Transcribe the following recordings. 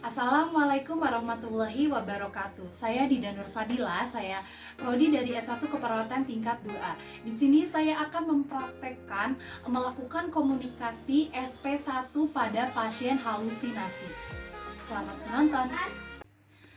Assalamualaikum warahmatullahi wabarakatuh. Saya Dida Nur Fadila, saya prodi dari S1 Keperawatan tingkat 2A. Di sini saya akan mempraktekkan melakukan komunikasi SP1 pada pasien halusinasi. Selamat menonton.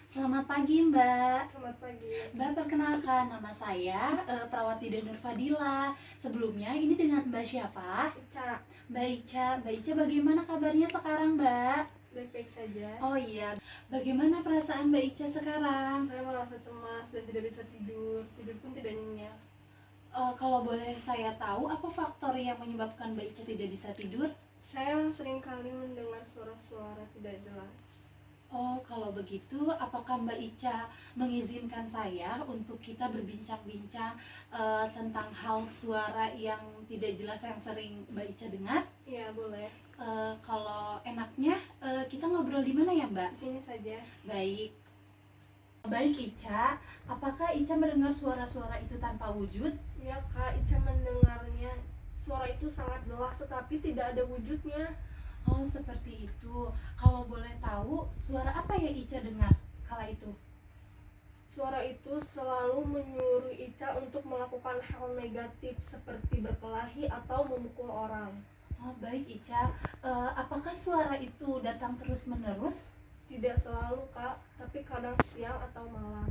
Selamat pagi Mbak. Selamat pagi. Mbak, perkenalkan, nama saya perawat Dida Nur Fadila. Sebelumnya ini dengan Mbak siapa? Ica, Mbak Ica. Mbak Ica, bagaimana kabarnya sekarang Mbak? baik-baik saja. Oh iya, bagaimana perasaan Mbak Ica sekarang? Saya merasa cemas dan tidak bisa tidur. Tidur pun tidak nyenyak. Kalau boleh saya tahu, apa faktor yang menyebabkan Mbak Ica tidak bisa tidur? Saya sering kali mendengar suara-suara tidak jelas. Oh, kalau begitu, apakah Mbak Ica mengizinkan saya untuk kita berbincang-bincang tentang hal suara yang tidak jelas yang sering Mbak Ica dengar? Iya, boleh. Kalau enaknya, kita ngobrol di mana ya Mbak? Di sini saja. Baik. Baik Ica, apakah Ica mendengar suara-suara itu tanpa wujud? Iya, Kak, Ica mendengarnya. Suara itu sangat jelas tetapi tidak ada wujudnya. Oh, seperti itu. Kalau boleh tahu, suara apa yang Ica dengar kala itu? Suara itu selalu menyuruh Ica untuk melakukan hal negatif seperti berkelahi atau memukul orang. Oh, baik Ica. Apakah suara itu datang terus-menerus? Tidak selalu, Kak, tapi kadang siang atau malam.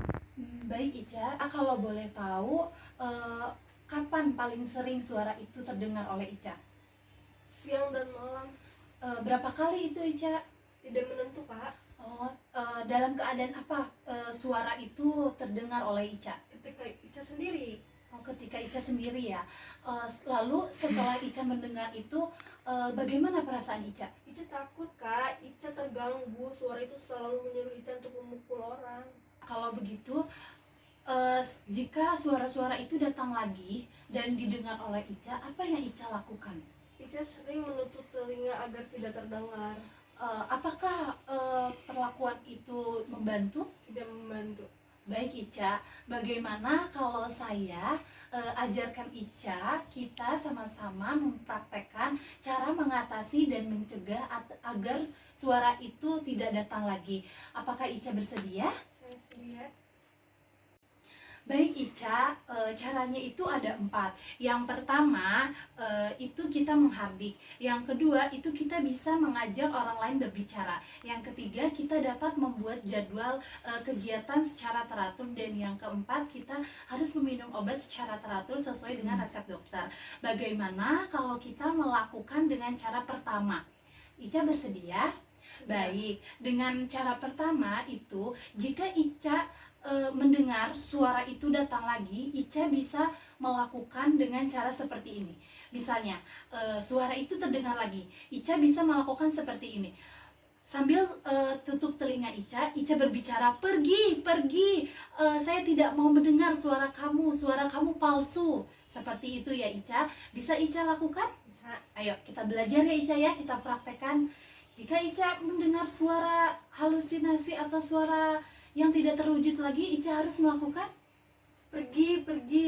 Baik Ica. Kalau boleh tahu, kapan paling sering suara itu terdengar oleh Ica? Siang dan malam. Berapa kali itu Ica? Tidak menentu, Kak. Oh, dalam keadaan apa suara itu terdengar oleh Ica? Ketika Ica sendiri. Oh, ketika Ica sendiri ya. Lalu setelah Ica mendengar itu, bagaimana perasaan Ica? Ica takut, Kak. Ica terganggu. Suara itu selalu menyuruh Ica untuk memukul orang. Kalau begitu, jika suara-suara itu datang lagi dan didengar oleh Ica, apa yang Ica lakukan? Ica sering menutup telinga agar tidak terdengar. Apakah perlakuan itu membantu? Tidak membantu. Baik Ica, bagaimana kalau saya ajarkan Ica, kita sama-sama mempraktekkan cara mengatasi dan mencegah agar suara itu tidak datang lagi. Apakah Ica bersedia? Saya sedia. Baik Ica, caranya itu ada 4. Yang pertama, itu kita menghardik. Yang kedua, itu kita bisa mengajak orang lain berbicara. Yang ketiga, kita dapat membuat jadwal kegiatan secara teratur. Dan yang keempat, kita harus meminum obat secara teratur sesuai dengan resep dokter. Bagaimana kalau kita melakukan dengan cara pertama? Ica bersedia? Baik, dengan cara pertama itu, jika Ica mendengar suara itu datang lagi, Ica bisa melakukan dengan cara seperti ini. Misalnya, suara itu terdengar lagi, Ica bisa melakukan seperti ini. Sambil tutup telinga Ica berbicara, pergi, saya tidak mau mendengar suara kamu palsu. Seperti itu ya Ica. Bisa Ica lakukan? Bisa. Ayo kita belajar ya Ica ya, kita praktekkan. Jika Ica mendengar suara halusinasi atau suara yang tidak terwujud lagi, Ica harus melakukan Pergi,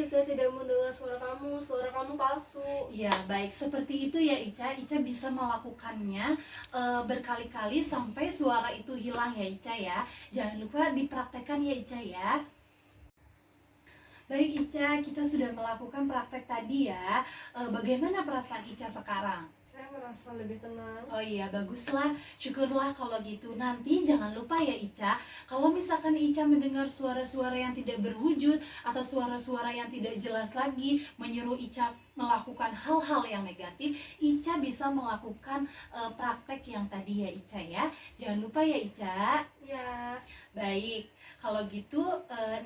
saya tidak mendengar suara kamu palsu. ya. Baik, seperti itu ya Ica. Ica bisa melakukannya berkali-kali sampai suara itu hilang ya Ica ya. Jangan lupa dipraktekkan ya Ica ya. Baik Ica, kita sudah melakukan praktek tadi ya. Bagaimana perasaan Ica sekarang? Saya merasa lebih tenang. Oh iya, baguslah, syukurlah kalau gitu. Nanti jangan lupa ya Ica, kalau misalkan Ica mendengar suara-suara yang tidak berwujud atau suara-suara yang tidak jelas lagi menyuruh Ica melakukan hal-hal yang negatif, Ica bisa melakukan praktek yang tadi ya Ica ya. Jangan lupa ya Ica. Ya. Baik, kalau gitu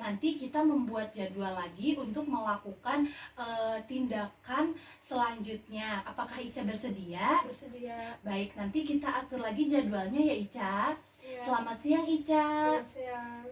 nanti kita membuat jadwal lagi untuk melakukan tindakan selanjutnya. Apakah Ica bersedia? Bersedia. Baik, nanti kita atur lagi jadwalnya ya Ica. Ya. Selamat siang Ica. Selamat siang.